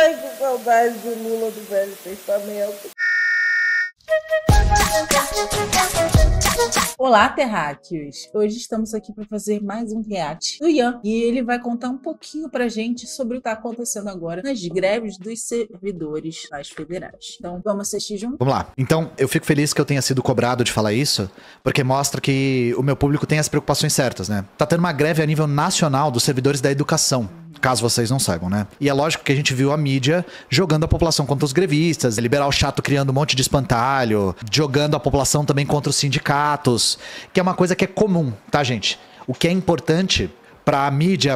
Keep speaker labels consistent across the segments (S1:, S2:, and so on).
S1: Ai, que saudade do Lula do Velho Testamento. Olá, terráqueos! Hoje estamos aqui para fazer mais um react do Ian e ele vai contar um pouquinho pra gente sobre o que está acontecendo agora nas greves dos servidores das federais. Então, vamos assistir junto?
S2: Vamos lá. Então, eu fico feliz que eu tenha sido cobrado de falar isso, porque mostra que o meu público tem as preocupações certas, né? Tá tendo uma greve a nível nacional dos servidores da educação. Caso vocês não saibam, né? E é lógico que a gente viu a mídia jogando a população contra os grevistas, liberal chato criando um monte de espantalho, jogando a população também contra os sindicatos, que é uma coisa que é comum, tá, gente? O que é importante pra mídia,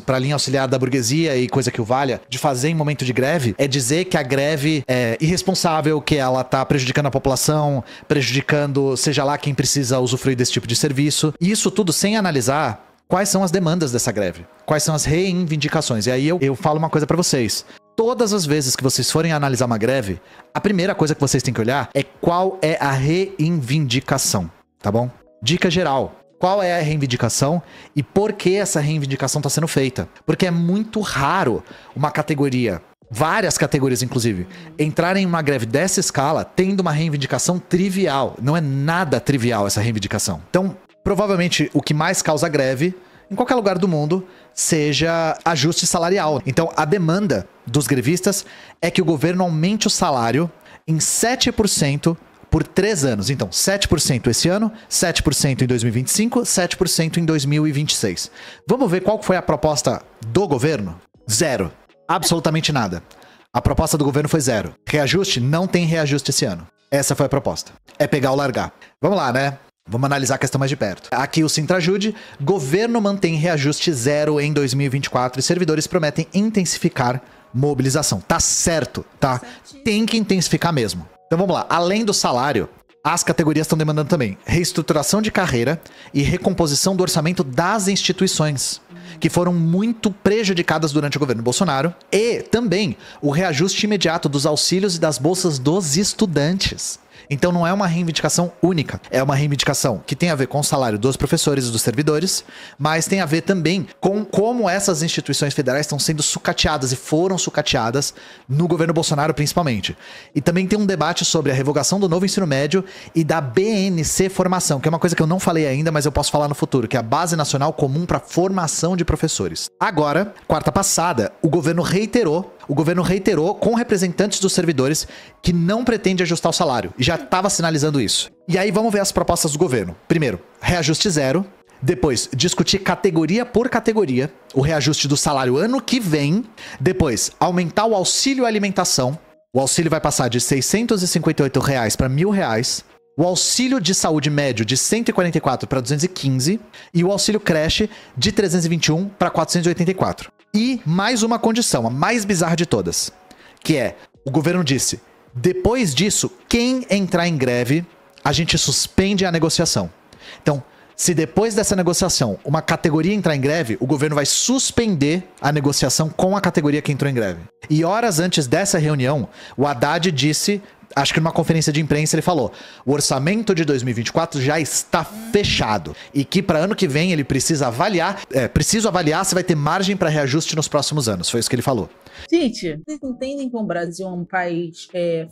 S2: pra linha auxiliar da burguesia e coisa que o valha, de fazer em momento de greve, é dizer que a greve é irresponsável, que ela tá prejudicando a população, prejudicando seja lá quem precisa usufruir desse tipo de serviço. E isso tudo sem analisar quais são as demandas dessa greve? Quais são as reivindicações? E aí eu falo uma coisa pra vocês. Todas as vezes que vocês forem analisar uma greve, a primeira coisa que vocês têm que olhar é qual é a reivindicação, tá bom? Dica geral. Qual é a reivindicação e por que essa reivindicação está sendo feita? Porque é muito raro uma categoria, várias categorias inclusive, entrarem em uma greve dessa escala tendo uma reivindicação trivial. Não é nada trivial essa reivindicação. Então, provavelmente o que mais causa greve, em qualquer lugar do mundo, seja ajuste salarial. Então, a demanda dos grevistas é que o governo aumente o salário em 7% por 3 anos. Então, 7% esse ano, 7% em 2025, 7% em 2026. Vamos ver qual foi a proposta do governo? Zero. Absolutamente nada. A proposta do governo foi zero. Reajuste? Não tem reajuste esse ano. Essa foi a proposta. É pegar ou largar. Vamos lá, né? Vamos analisar a questão mais de perto. Aqui o Sintrajude, governo mantém reajuste zero em 2024 e servidores prometem intensificar mobilização. Tá certo, tá? Tem que intensificar mesmo. Então vamos lá, além do salário, as categorias estão demandando também reestruturação de carreira e recomposição do orçamento das instituições, que foram muito prejudicadas durante o governo Bolsonaro, e também o reajuste imediato dos auxílios e das bolsas dos estudantes. Então não é uma reivindicação única, é uma reivindicação que tem a ver com o salário dos professores e dos servidores, mas tem a ver também com como essas instituições federais estão sendo sucateadas e foram sucateadas no governo Bolsonaro principalmente. E também tem um debate sobre a revogação do novo ensino médio e da BNC Formação, que é uma coisa que eu não falei ainda, mas eu posso falar no futuro, que é a Base Nacional Comum para Formação de Professores. Agora, quarta passada, o governo reiterou com representantes dos servidores que não pretende ajustar o salário. E já estava sinalizando isso. E aí vamos ver as propostas do governo. Primeiro, reajuste zero. Depois, discutir categoria por categoria o reajuste do salário ano que vem. Depois, aumentar o auxílio alimentação. O auxílio vai passar de R$ 658 para R$ 1.000. O auxílio de saúde médio de 144 para 215 e o auxílio creche de 321 para 484. E mais uma condição, a mais bizarra de todas, que é, o governo disse, depois disso, quem entrar em greve, a gente suspende a negociação. Então, se depois dessa negociação uma categoria entrar em greve, o governo vai suspender a negociação com a categoria que entrou em greve. E horas antes dessa reunião, o Haddad disse, acho que numa conferência de imprensa ele falou, o orçamento de 2024 já está fechado e que para ano que vem ele precisa avaliar, preciso avaliar se vai ter margem para reajuste nos próximos anos. Foi isso que ele falou.
S1: Gente, vocês entendem que o Brasil é um país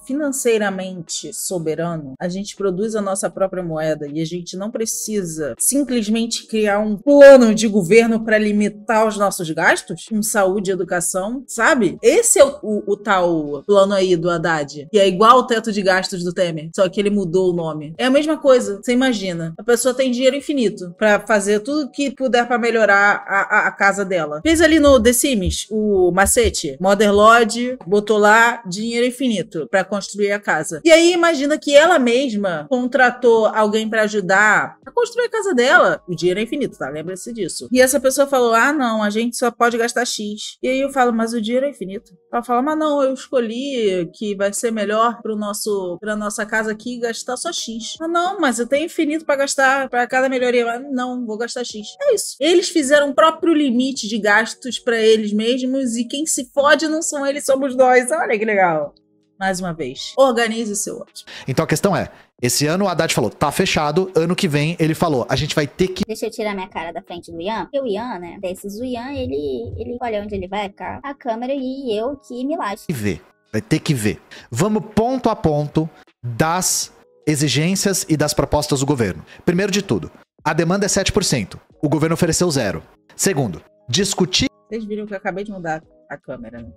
S1: financeiramente soberano? A gente produz a nossa própria moeda e a gente não precisa simplesmente criar um plano de governo para limitar os nossos gastos? Com saúde e educação, sabe? Esse é o tal plano aí do Haddad, que é igual ao teto de gastos do Temer, só que ele mudou o nome. É a mesma coisa, você imagina. A pessoa tem dinheiro infinito para fazer tudo que puder para melhorar a casa dela. Fez ali no The Sims o macete, Mother Lodge, botou lá dinheiro infinito para construir a casa. E aí imagina que ela mesma contratou alguém para ajudar a construir a casa dela. O dinheiro é infinito, tá? Lembra-se disso. E essa pessoa falou, ah não, a gente só pode gastar X. E aí eu falo, mas o dinheiro é infinito. Ela fala, mas não, eu escolhi que vai ser melhor pra nossa casa aqui gastar só X. Ah não, mas eu tenho infinito para gastar para cada melhoria. Mas não, vou gastar X. É isso. Eles fizeram o próprio limite de gastos para eles mesmos e quem se fode não são eles, somos nós. Olha que legal. Mais uma vez, organize seu ótimo.
S2: Então a questão é, Esse ano o Haddad falou, tá fechado. Ano que vem ele falou, a gente vai ter que
S3: Deixa eu tirar minha cara da frente do Ian. Porque o Ian, né? Desses o Ian, ele olha onde ele vai ficar a câmera e eu que me lasco.
S2: ver. Vai ter que ver. Vamos ponto a ponto das exigências e das propostas do governo. Primeiro de tudo, a demanda é 7%. O governo ofereceu 0%. Segundo, discutir
S1: Vocês viram que eu acabei de mudar a câmera, né?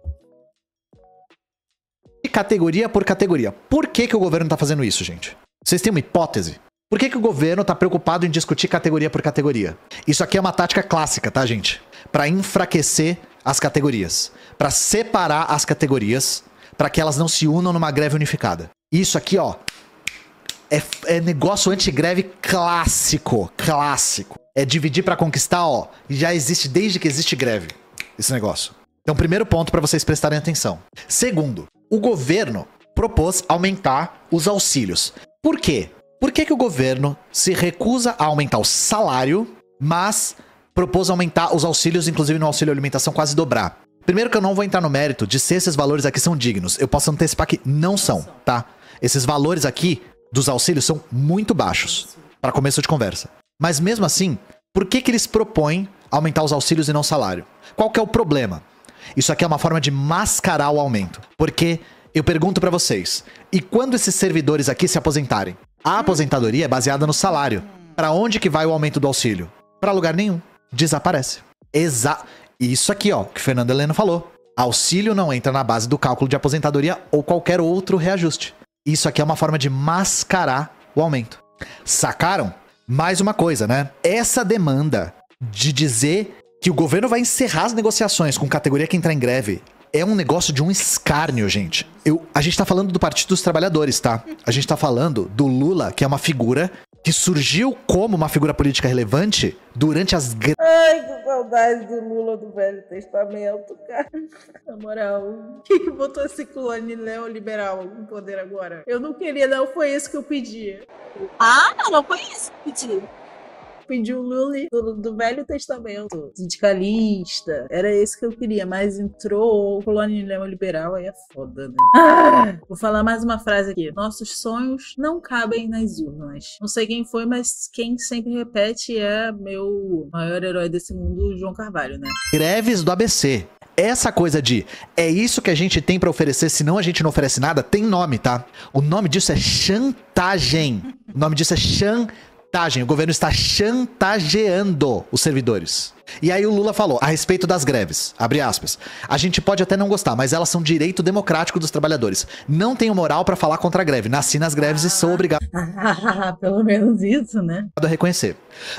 S2: categoria por categoria. Por que o governo tá fazendo isso, gente? Vocês têm uma hipótese? Por que o governo tá preocupado em discutir categoria por categoria? Isso aqui é uma tática clássica, tá, gente? Pra enfraquecer as categorias. Pra separar as categorias, pra que elas não se unam numa greve unificada. Isso aqui, ó, é negócio antigreve clássico. Clássico. É dividir pra conquistar, ó. E já existe desde que existe greve. Esse negócio. Então, primeiro ponto pra vocês prestarem atenção. Segundo, o governo propôs aumentar os auxílios. Por quê? Por que o governo se recusa a aumentar o salário, mas propôs aumentar os auxílios, inclusive no auxílio alimentação, quase dobrar? Primeiro que eu não vou entrar no mérito de se esses valores aqui são dignos. Eu posso antecipar que não são, tá? Esses valores aqui dos auxílios são muito baixos, para começo de conversa. Mas mesmo assim, por que eles propõem aumentar os auxílios e não o salário? Qual que é o problema? Isso aqui é uma forma de mascarar o aumento. Porque eu pergunto pra vocês, e quando esses servidores aqui se aposentarem? A aposentadoria é baseada no salário. Pra onde que vai o aumento do auxílio? Pra lugar nenhum. Desaparece. Isso aqui, ó, que o Fernando Heleno falou. Auxílio não entra na base do cálculo de aposentadoria ou qualquer outro reajuste. Isso aqui é uma forma de mascarar o aumento. Sacaram? Mais uma coisa, né? Essa demanda de dizer que o governo vai encerrar as negociações com categoria que entrar em greve é um negócio de um escárnio, gente. A gente tá falando do Partido dos Trabalhadores, tá? A gente tá falando do Lula, que é uma figura que surgiu como uma figura política relevante durante as...
S1: Ai, que saudade do Lula do Velho Testamento, cara. Na moral, quem botou esse clone neoliberal no poder agora? Eu não queria, não. Foi isso que eu pedi.
S3: Não foi isso que pedi.
S1: Pedi o Lula do Velho Testamento. Sindicalista. Era esse que eu queria. Mas entrou o clone neoliberal, aí é foda, né? Vou falar mais uma frase aqui. Nossos sonhos não cabem nas urnas. Não sei quem foi, mas quem sempre repete é meu maior herói desse mundo, João Carvalho, né?
S2: Greves do ABC. Essa coisa de é isso que a gente tem pra oferecer, senão a gente não oferece nada, tem nome, tá? O nome disso é chantagem. O nome disso é chantagem. O governo está chantageando os servidores. E aí o Lula falou a respeito das greves, abre aspas, a gente pode até não gostar, mas elas são direito democrático dos trabalhadores. Não tenho moral pra falar contra a greve. Nasci nas greves e sou obrigado
S1: Pelo menos isso, né?
S2: a reconhecer.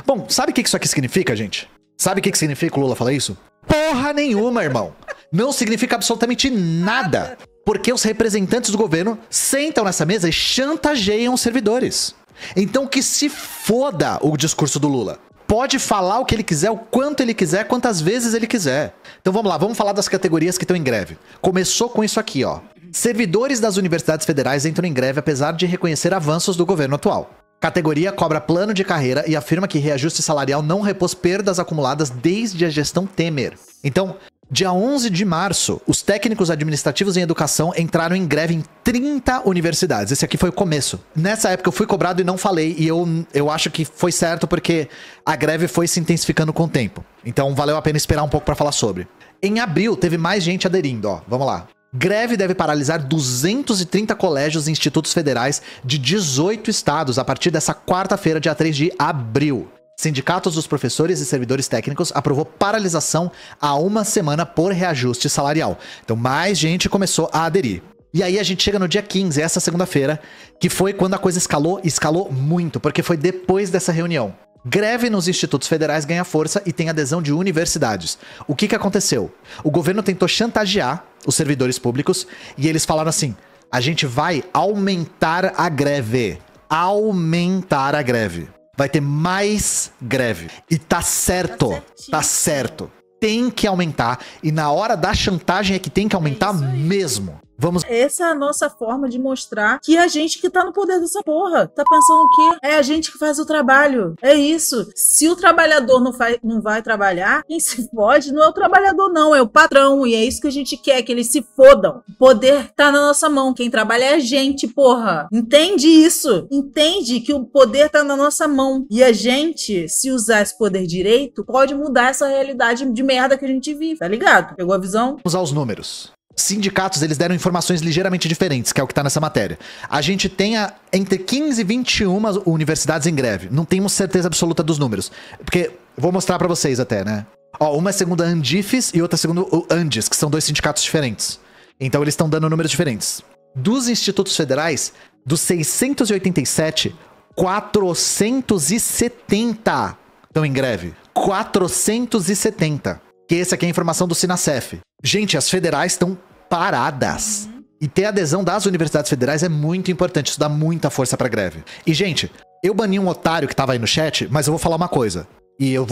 S2: Bom, sabe o que isso aqui significa, gente? Sabe o que significa o Lula falar isso? Porra nenhuma, irmão. Não significa absolutamente nada. Porque os representantes do governo sentam nessa mesa e chantageiam os servidores. Então que se foda o discurso do Lula. Pode falar o que ele quiser, o quanto ele quiser, quantas vezes ele quiser. Então vamos lá, vamos falar das categorias que estão em greve. Começou com isso aqui, ó. Servidores das universidades federais entram em greve apesar de reconhecer avanços do governo atual. Categoria cobra plano de carreira e afirma que reajuste salarial não repôs perdas acumuladas desde a gestão Temer. Então, dia 11 de março, os técnicos administrativos em educação entraram em greve em 30 universidades. Esse aqui foi o começo. Nessa época eu fui cobrado e não falei, e eu acho que foi certo porque a greve foi se intensificando com o tempo. Então valeu a pena esperar um pouco pra falar sobre. Em abril, teve mais gente aderindo, ó. Vamos lá. Greve deve paralisar 230 colégios e institutos federais de 18 estados a partir dessa quarta-feira, dia 3 de abril. Sindicatos dos professores e servidores técnicos aprovou paralisação há uma semana por reajuste salarial. Então mais gente começou a aderir. E aí a gente chega no dia 15, essa segunda-feira, que foi quando a coisa escalou muito, porque foi depois dessa reunião. Greve nos institutos federais ganha força e tem adesão de universidades. O que aconteceu? O governo tentou chantagear os servidores públicos e eles falaram assim, a gente vai aumentar a greve. Aumentar a greve. Vai ter mais greve. E tá certo. Tá certo. Tem que aumentar. E na hora da chantagem é que tem que aumentar mesmo.
S1: Essa é a nossa forma de mostrar que a gente que tá no poder dessa porra. Tá pensando o quê? É a gente que faz o trabalho. É isso. Se o trabalhador não vai trabalhar, quem se fode não é o trabalhador, não. É o patrão. E é isso que a gente quer, que eles se fodam. O poder tá na nossa mão. Quem trabalha é a gente, porra. Entende isso? Entende que o poder tá na nossa mão. E a gente, se usar esse poder direito, pode mudar essa realidade de merda que a gente vive. Tá ligado? Pegou a visão?
S2: Vamos usar os números. Sindicatos, eles deram informações ligeiramente diferentes, que é o que tá nessa matéria. A gente tem entre 15 e 21 universidades em greve. Não temos certeza absoluta dos números. Porque, vou mostrar pra vocês até, né? Ó, uma é segundo a Andifes e outra é segundo o Andes, que são 2 sindicatos diferentes. Então eles estão dando números diferentes. Dos institutos federais, dos 687, 470 estão em greve. 470. Que esse aqui é a informação do Sinacef. Gente, as federais estão paradas. E ter adesão das universidades federais é muito importante. Isso dá muita força pra greve. E, gente, eu bani um otário que tava aí no chat, mas eu vou falar uma coisa. E eu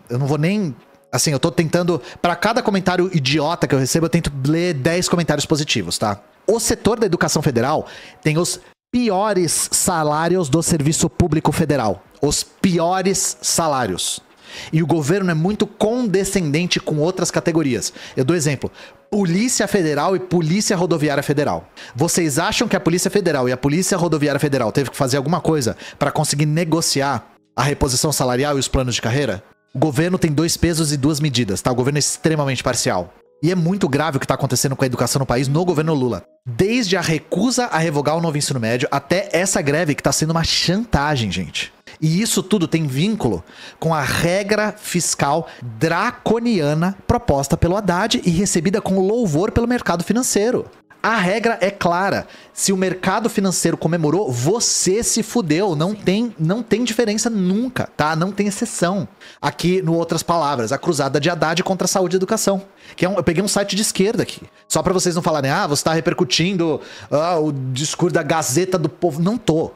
S2: não vou nem... Assim, eu tô tentando... Pra cada comentário idiota que eu recebo, eu tento ler 10 comentários positivos, tá? O setor da educação federal tem os piores salários do serviço público federal. Os piores salários. E o governo é muito condescendente com outras categorias. Eu dou exemplo. Polícia Federal e Polícia Rodoviária Federal. Vocês acham que a Polícia Federal e a Polícia Rodoviária Federal teve que fazer alguma coisa para conseguir negociar a reposição salarial e os planos de carreira? O governo tem 2 pesos e 2 medidas, tá? O governo é extremamente parcial. E é muito grave o que está acontecendo com a educação no país no governo Lula. Desde a recusa a revogar o novo ensino médio até essa greve que está sendo uma chantagem, gente. E isso tudo tem vínculo com a regra fiscal draconiana proposta pelo Haddad e recebida com louvor pelo mercado financeiro. A regra é clara. Se o mercado financeiro comemorou, você se fudeu. Não tem diferença nunca, tá? Não tem exceção. Aqui, no Outras Palavras, a cruzada de Haddad contra a saúde e educação. Eu peguei um site de esquerda aqui. Só pra vocês não falarem, você tá repercutindo o discurso da Gazeta do Povo. Não tô.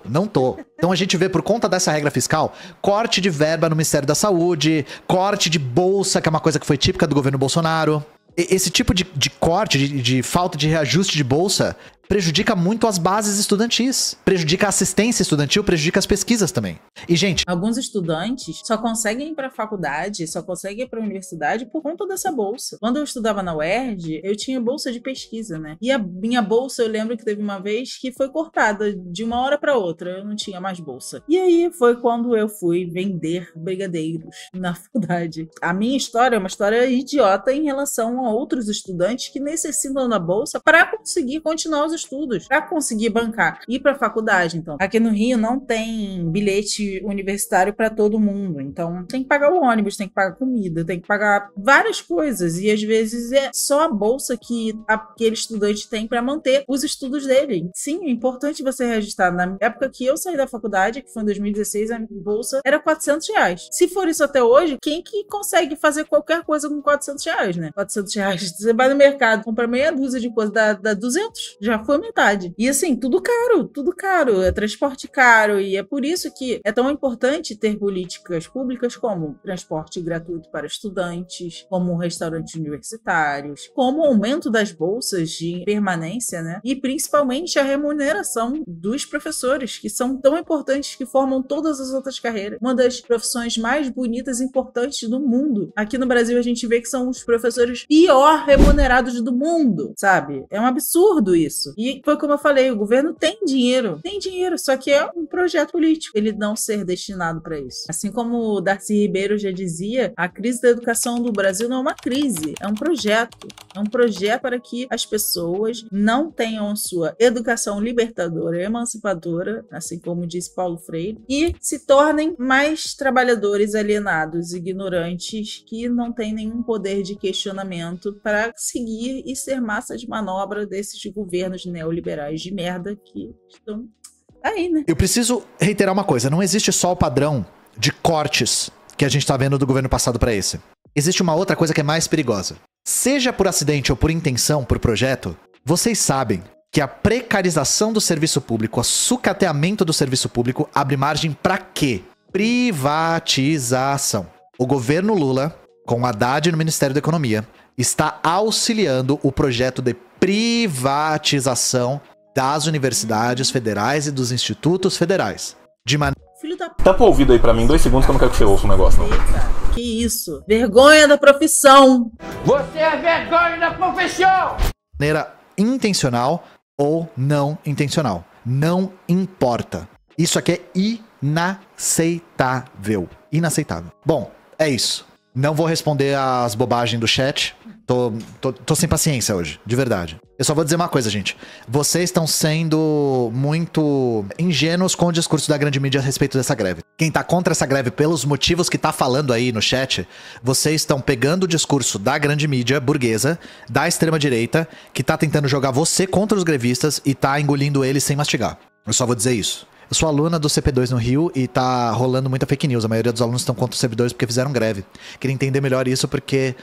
S2: Então a gente vê, por conta dessa regra fiscal, corte de verba no Ministério da Saúde, corte de bolsa, que é uma coisa que foi típica do governo Bolsonaro. Esse tipo de corte, de falta de reajuste de bolsa, prejudica muito as bases estudantis. Prejudica a assistência estudantil, prejudica as pesquisas também. E, gente...
S1: Alguns estudantes só conseguem ir pra faculdade, só conseguem ir pra universidade por conta dessa bolsa. Quando eu estudava na UERJ, eu tinha bolsa de pesquisa, né? E a minha bolsa, eu lembro que teve uma vez que foi cortada de uma hora pra outra. Eu não tinha mais bolsa. E aí foi quando eu fui vender brigadeiros na faculdade. A minha história é uma história idiota em relação a outros estudantes que necessitam da bolsa para conseguir continuar os estudos, para conseguir bancar, ir para a faculdade. Então, aqui no Rio não tem bilhete universitário para todo mundo, então tem que pagar o ônibus, tem que pagar comida, tem que pagar várias coisas, e às vezes é só a bolsa que aquele estudante tem para manter os estudos dele. Sim, é importante você registrar. Na época que eu saí da faculdade, que foi em 2016, a bolsa era R$400. Se for isso até hoje, quem que consegue fazer qualquer coisa com R$400, né? R$400, você vai no mercado, compra meia dúzia de coisa, dá 200, já foi metade. E assim, tudo caro, é transporte caro, e é por isso que é tão importante ter políticas públicas como transporte gratuito para estudantes, como restaurantes universitários, como o aumento das bolsas de permanência, né? E principalmente a remuneração dos professores, que são tão importantes, que formam todas as outras carreiras. Uma das profissões mais bonitas e importantes do mundo. Aqui no Brasil a gente vê que são os professores pior remunerados do mundo, sabe? É um absurdo isso. E foi como eu falei, o governo tem dinheiro, só que é um projeto político, ele não ser destinado para isso. Assim como o Darcy Ribeiro já dizia, a crise da educação do Brasil não é uma crise, é um projeto para que as pessoas não tenham sua educação libertadora e emancipadora, assim como disse Paulo Freire, e se tornem mais trabalhadores alienados, ignorantes, que não têm nenhum poder de questionamento para seguir e ser massa de manobra desses governos neoliberais de merda que estão aí, né?
S2: Eu preciso reiterar uma coisa, não existe só o padrão de cortes que a gente tá vendo do governo passado para esse. Existe uma outra coisa que é mais perigosa. Seja por acidente ou por intenção, por projeto, vocês sabem que a precarização do serviço público, o sucateamento do serviço público abre margem para quê? Privatização. O governo Lula, com Haddad no Ministério da Economia, está auxiliando o projeto de privatização das universidades federais e dos institutos federais. De maneira...
S1: Filho da
S4: Tampa o ouvido aí pra mim, 2 segundos que eu não quero que você ouça o negócio, não.
S1: Que isso? Vergonha da profissão!
S5: Você é vergonha da profissão!
S2: maneira intencional ou não intencional. Não importa. Isso aqui é inaceitável. Inaceitável. Bom, é isso. Não vou responder as bobagens do chat. Tô sem paciência hoje, de verdade. Eu só vou dizer uma coisa, gente. Vocês estão sendo muito ingênuos com o discurso da grande mídia a respeito dessa greve. Quem tá contra essa greve pelos motivos que tá falando aí no chat, vocês estão pegando o discurso da grande mídia burguesa, da extrema-direita, que tá tentando jogar você contra os grevistas e tá engolindo eles sem mastigar. Eu só vou dizer isso. Eu sou aluna do CP2 no Rio e tá rolando muita fake news. A maioria dos alunos estão contra os servidores porque fizeram greve. Queria entender melhor isso porque...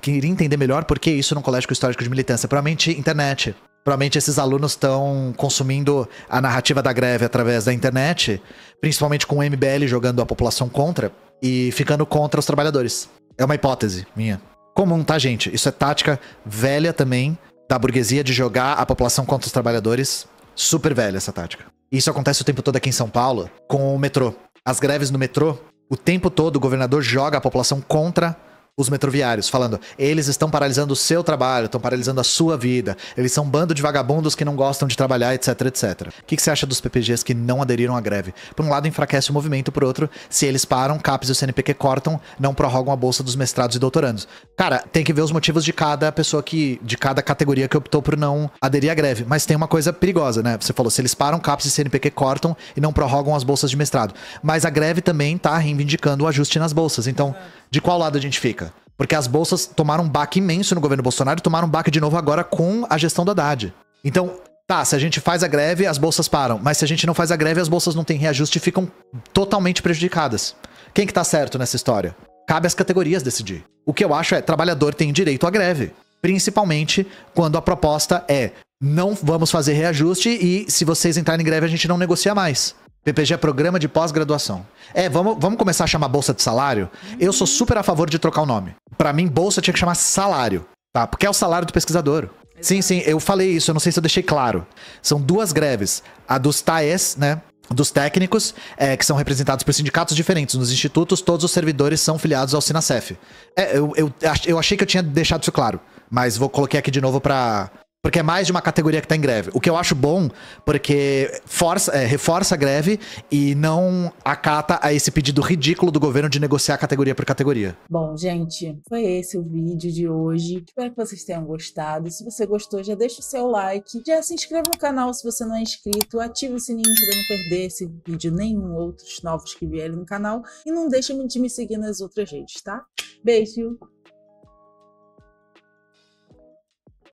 S2: Queria entender melhor por que isso num colégio com histórico de militância. Provavelmente internet. Provavelmente esses alunos estão consumindo a narrativa da greve através da internet, principalmente com o MBL jogando a população contra e ficando contra os trabalhadores. É uma hipótese minha. Comum, tá, gente? Isso é tática velha também da burguesia de jogar a população contra os trabalhadores. Super velha essa tática. Isso acontece o tempo todo aqui em São Paulo com o metrô. As greves no metrô, o tempo todo o governador joga a população contra os metroviários, falando, eles estão paralisando o seu trabalho, estão paralisando a sua vida, eles são um bando de vagabundos que não gostam de trabalhar, etc, etc. O que você acha dos PPGs que não aderiram à greve? Por um lado, enfraquece o movimento, por outro, se eles param, CAPES e o CNPq cortam, não prorrogam a bolsa dos mestrados e doutorandos. Cara, tem que ver os motivos de cada pessoa de cada categoria que optou por não aderir à greve. Mas tem uma coisa perigosa, né? Você falou, se eles param, CAPES e CNPq cortam e não prorrogam as bolsas de mestrado. Mas a greve também tá reivindicando o ajuste nas bolsas. Então, de qual lado a gente fica? Porque as bolsas tomaram um baque imenso no governo Bolsonaro e tomaram um baque de novo agora com a gestão da Haddad. Então, tá, se a gente faz a greve, as bolsas param. Mas se a gente não faz a greve, as bolsas não têm reajuste e ficam totalmente prejudicadas. Quem que tá certo nessa história? Cabe às categorias decidir. O que eu acho é, trabalhador tem direito à greve. Principalmente quando a proposta é, não vamos fazer reajuste e se vocês entrarem em greve a gente não negocia mais. PPG é programa de pós-graduação. Vamos começar a chamar bolsa de salário? Eu sou super a favor de trocar o nome. Pra mim, bolsa tinha que chamar salário, tá? Porque é o salário do pesquisador. Sim, eu falei isso, eu não sei se eu deixei claro. São duas greves. A dos TAES, né? Dos técnicos, que são representados por sindicatos diferentes. Nos institutos, todos os servidores são filiados ao Sinacef. Eu achei que eu tinha deixado isso claro, mas vou colocar aqui de novo porque é mais de uma categoria que tá em greve. O que eu acho bom, porque reforça a greve e não acata a esse pedido ridículo do governo de negociar categoria por categoria.
S1: Bom, gente, foi esse o vídeo de hoje. Espero que vocês tenham gostado. Se você gostou, já deixa o seu like. Já se inscreva no canal se você não é inscrito. Ative o sininho para não perder esse vídeo, nenhum outros novos que vierem no canal. E não deixe de me seguir nas outras redes, tá? Beijo!